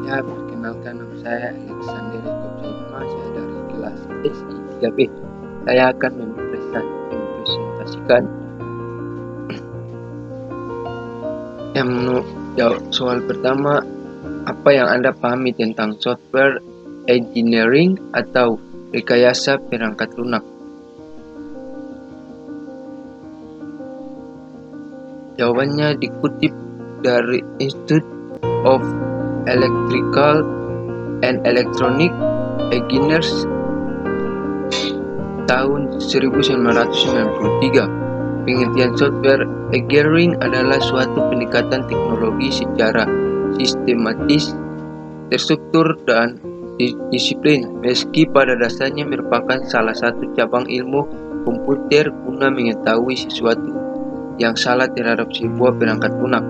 Ya, perkenalkan nama saya Alexander Jacob Saima, saya dari kelas SI 3B. Saya akan mempresentasikan soal pertama, apa yang Anda pahami tentang software engineering atau rekayasa perangkat lunak? Jawabannya dikutip dari Institute of Electrical and Electronic Engineers tahun 1993. Pengertian software engineering adalah suatu pendekatan teknologi secara sistematis, terstruktur, dan disiplin, meski pada dasarnya merupakan salah satu cabang ilmu komputer guna mengetahui sesuatu yang salah terhadap sebuah perangkat lunak.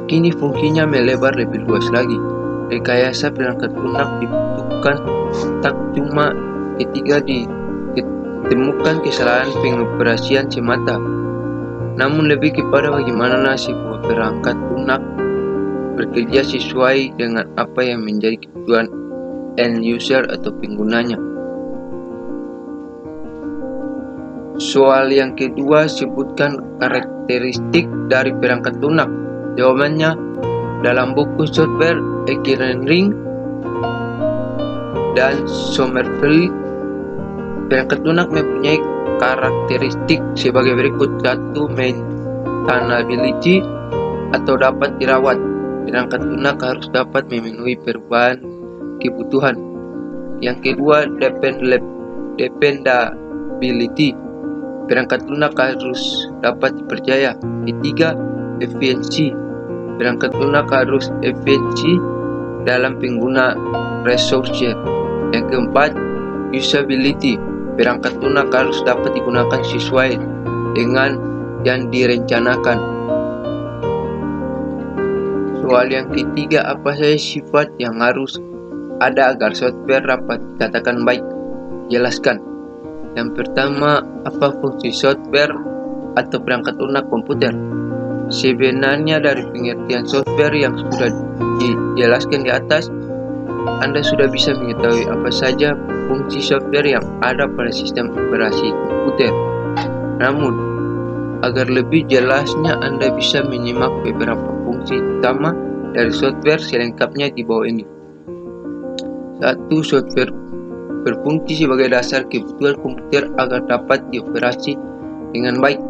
Kini fungsinya melebar lebih luas lagi. Rekayasa perangkat lunak dibutuhkan tak cuma ketika ditemukan kesalahan pengoperasian semata, namun lebih kepada bagaimana sebuah perangkat lunak bekerja sesuai dengan apa yang menjadi kebutuhan end user atau penggunanya. Soal yang kedua, sebutkan karakteristik dari perangkat lunak. Jawabannya, dalam buku Software Engineering dan Sommerfeld, perangkat lunak mempunyai karakteristik sebagai berikut. 1. Maintainability atau dapat dirawat. Perangkat lunak harus dapat memenuhi perubahan kebutuhan. Yang kedua, dependability. Perangkat lunak harus dapat dipercaya. Ketiga, efisiensi. Perangkat lunak harus efisien dalam pengguna resource. Yang keempat, usability. Perangkat lunak harus dapat digunakan sesuai dengan yang direncanakan. Soal yang ketiga, apa saja sifat yang harus ada agar software dapat dikatakan baik? Jelaskan. Yang pertama, apa fungsi software atau perangkat lunak komputer? Sebenarnya dari pengertian software yang sudah dijelaskan di atas, Anda sudah bisa mengetahui apa saja fungsi software yang ada pada sistem operasi komputer. Namun, agar lebih jelasnya, Anda bisa menyimak beberapa fungsi utama dari software selengkapnya di bawah ini. 1. Software berfungsi sebagai dasar kebutuhan komputer agar dapat dioperasi dengan baik.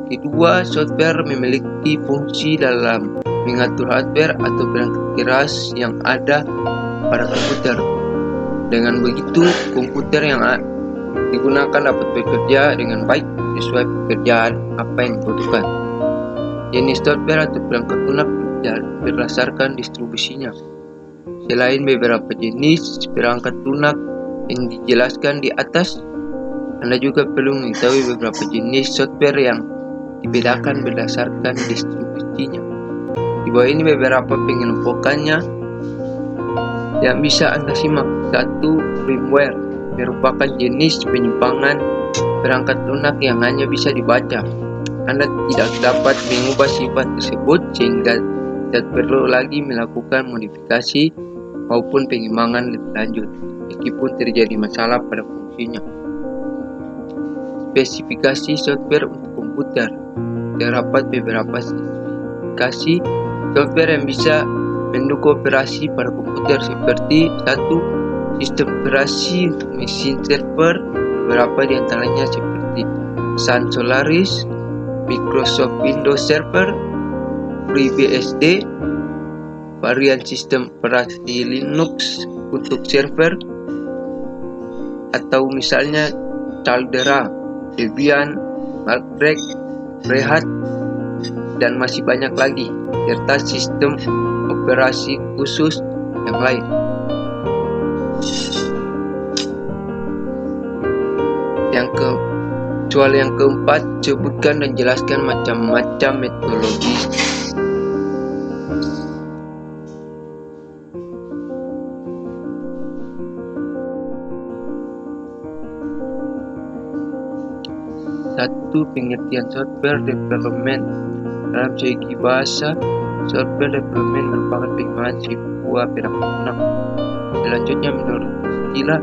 Kedua, software memiliki fungsi dalam mengatur hardware atau perangkat keras yang ada pada komputer. Dengan begitu, komputer yang digunakan dapat bekerja dengan baik sesuai pekerjaan apa yang dibutuhkan. Jenis software atau perangkat lunak berdasarkan distribusinya. Selain beberapa jenis perangkat lunak yang dijelaskan di atas, Anda juga perlu mengetahui beberapa jenis software yang dibedakan berdasarkan distribusinya. Di bawah ini beberapa pengelompokannya yang bisa Anda simak. 1. Firmware merupakan jenis penyimpangan perangkat lunak yang hanya bisa dibaca. Anda tidak dapat mengubah sifat tersebut sehingga tidak perlu lagi melakukan modifikasi maupun pengembangan lebih lanjut meskipun terjadi masalah pada fungsinya. Spesifikasi software untuk komputer. Terdapat beberapa spesifikasi software yang bisa mendukung operasi pada komputer seperti 1. Sistem operasi untuk mesin server. Beberapa di antaranya seperti Sun Solaris, Microsoft Windows Server, FreeBSD, varian sistem operasi Linux untuk server, atau misalnya Caldera, Debian, Maltrex, Red Hat, dan masih banyak lagi, serta sistem operasi khusus yang lain. Soal yang keempat, sebutkan dan jelaskan macam-macam metodologi. Satu, pengertian software development dalam segi bahasa. software development merupakan pengembangan sebuah perangkat lunak. Selanjutnya, menurut istilah,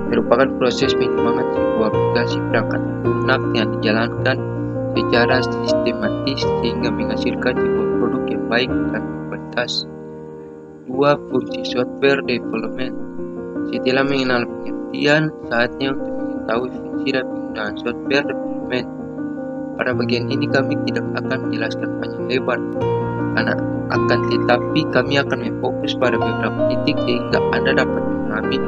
merupakan proses pengembangan sebuah aplikasi perangkat lunak yang dijalankan secara sistematis sehingga menghasilkan sebuah produk yang baik dan berkualitas. 2. Fungsi software development. Setelah mengenal pengertian, saatnya untuk mengetahui fungsi dan penggunaan software development. Pada bagian ini kami tidak akan menjelaskan panjang lebar, akan tetapi kami akan memfokus pada beberapa titik sehingga Anda dapat memahami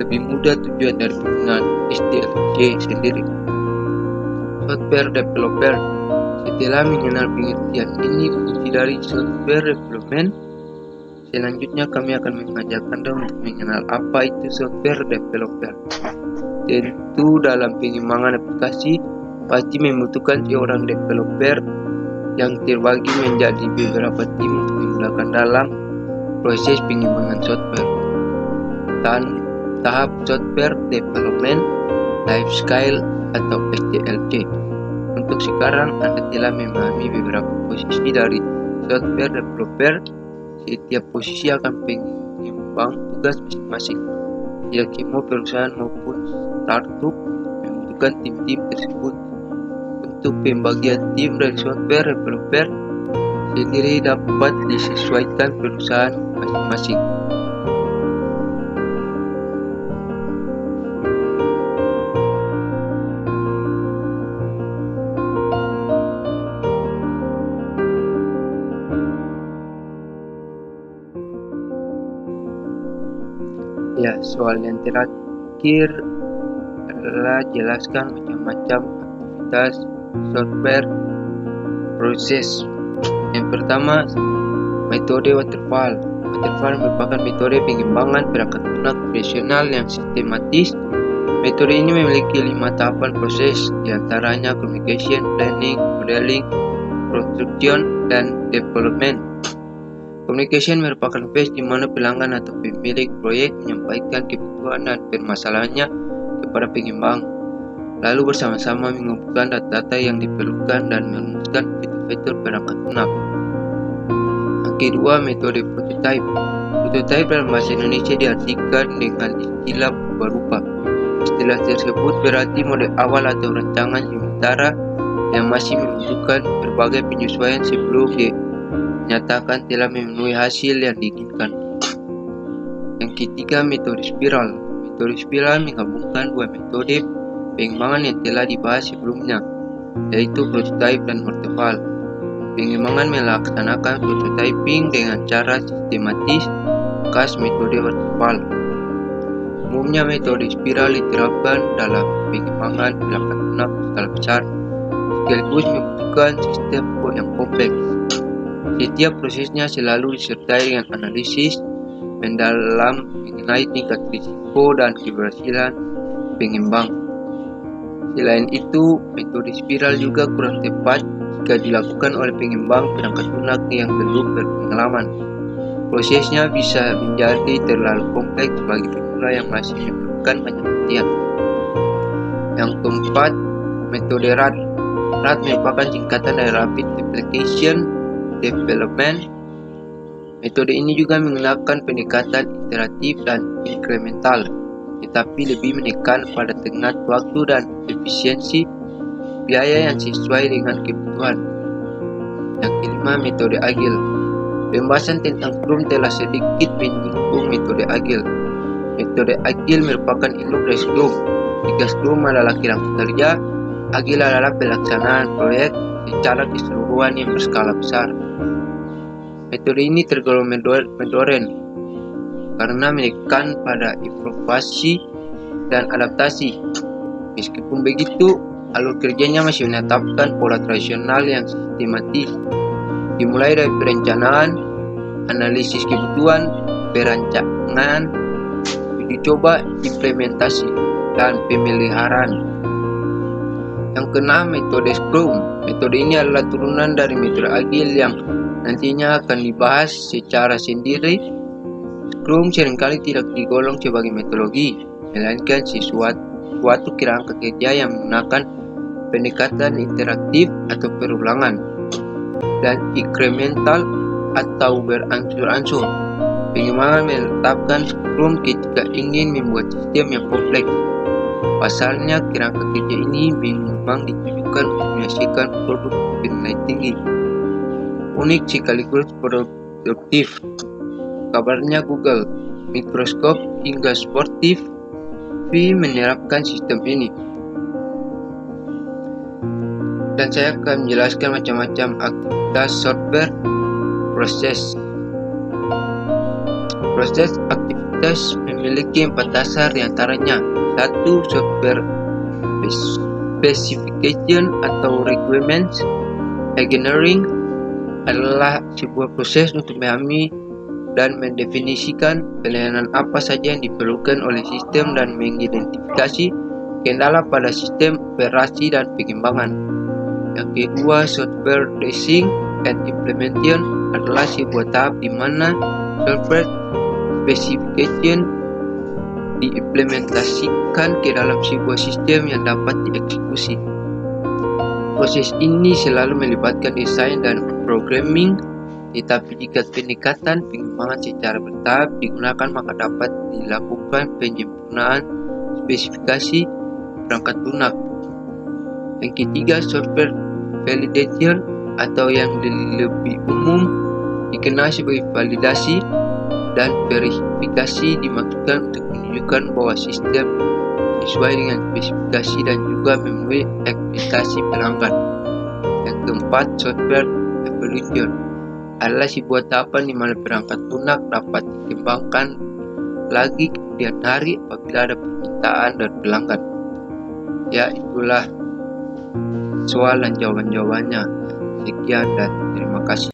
lebih mudah tujuan dari penggunaan SDLC sendiri. Software developer. Setelah mengenal pengertian ini fungsi dari software development, selanjutnya kami akan mengajak Anda untuk mengenal apa itu software developer. Tentu dalam pengembangan aplikasi pasti membutuhkan seorang developer yang terbagi menjadi beberapa tim untuk digunakan dalam proses pengembangan software. Dan tahap software development life cycle atau SDLC. Untuk sekarang Anda telah memahami beberapa posisi dari software developer. Setiap posisi akan pengembang tugas masing-masing. Tidak semua perusahaan maupun startup membutuhkan tim-tim tersebut. Untuk pembagian tim dari software developer sendiri dapat disesuaikan perusahaan masing-masing. Ya, soal yang terakhir adalah jelaskan macam-macam aktivitas software proses. Yang pertama, metode waterfall. Waterfall merupakan metode pengembangan perangkat lunak profesional yang sistematis. Metode ini memiliki 5 tahapan proses, diantaranya communication, planning, modeling, construction, dan development. Communication merupakan phase di mana pelanggan atau pemilik proyek menyampaikan kebutuhan dan permasalahannya kepada pengembang, lalu bersama-sama mengumpulkan data-data yang diperlukan dan merumuskan fitur-fitur perangkat lunak. Yang kedua, metode prototype. Prototype dalam bahasa Indonesia diartikan dengan istilah rupa-rupa. Istilah tersebut berarti model awal atau rancangan sementara yang masih membutuhkan berbagai penyesuaian sebelum dinyatakan telah memenuhi hasil yang diinginkan. Yang ketiga, metode spiral. Metode spiral menggabungkan 2 metode pengembangan yang telah dibahas sebelumnya, yaitu prototype dan waterfall. Pengembangan melaksanakan prototyping dengan cara sistematis, khas metode waterfall. Umumnya metode spiral diterapkan dalam pengembangan perangkat lunak skala besar, sekaligus membutuhkan sistem yang kompleks. Setiap prosesnya selalu disertai dengan analisis mendalam mengenai tingkat risiko dan keberhasilan pengembang. Selain itu, metode spiral juga kurang tepat jika dilakukan oleh pengembang perangkat lunak yang belum berpengalaman. Prosesnya bisa menjadi terlalu kompleks bagi pemula yang masih memerlukan banyak latihan. Yang keempat, metode RAD. RAD merupakan singkatan dari Rapid Application Development. Metode ini juga menggunakan pendekatan iteratif dan inkremental, tetapi lebih menekan pada tenggat waktu dan efisiensi biaya yang sesuai dengan kebutuhan. Yang kelima, metode Agile. Pembahasan tentang Scrum telah sedikit menyinggung metode Agile. Metode Agile merupakan induk dari Scrum. Jika Scrum adalah kerangka kerja, Agile adalah pelaksanaan proyek secara keseluruhan yang berskala besar. Metode ini tergolong modern karena menekan pada inovasi dan adaptasi. Meskipun begitu, alur kerjanya masih menetapkan pola tradisional yang sistematis, dimulai dari perencanaan, analisis kebutuhan, perancangan, uji coba, implementasi, dan pemeliharaan. Yang keenam, metode Scrum. Metode ini adalah turunan dari metode Agile yang nantinya akan dibahas secara sendiri. Scrum seringkali tidak digolong sebagai metodologi, melainkan suatu kerangka kerja yang menggunakan pendekatan interaktif atau perulangan. dan incremental atau berangsur-angsur. Pengembangan menetapkan Scrum ketika ingin membuat sistem yang kompleks. Pasalnya, kerangka kerja ini memang ditujukan untuk menghasilkan produk bernilai tinggi, unik sekaligus produktif. Kabarnya Google, Microsoft, hingga Spotify menerapkan sistem ini. Dan saya akan menjelaskan macam-macam aktivitas software proses. Proses aktivitas memiliki 4 dasar, diantaranya 1. Software specification atau requirements. Engineering adalah sebuah proses untuk memahami dan mendefinisikan pelayanan apa saja yang diperlukan oleh sistem dan mengidentifikasi kendala pada sistem operasi dan pengembangan. Yang kedua, software testing and implementation adalah sebuah tahap di mana software specification diimplementasikan ke dalam sebuah sistem yang dapat dieksekusi. Proses ini selalu melibatkan desain dan programming, tetapi jika pendekatan pengembangan secara bertahap digunakan, maka dapat dilakukan penyempurnaan spesifikasi perangkat lunak. Yang ketiga, software validation atau yang lebih umum dikenal sebagai validasi dan verifikasi, dimaksudkan untuk menunjukkan bahwa sistem sesuai dengan spesifikasi dan juga memenuhi ekspektasi pelanggan. Yang keempat, software evolution adalah sebuah tahapan di mana perangkat lunak dapat dikembangkan lagi kemudian hari apabila ada permintaan dari pelanggan. Ya, itulah soal dan jawaban-jawabannya. Sekian dan terima kasih.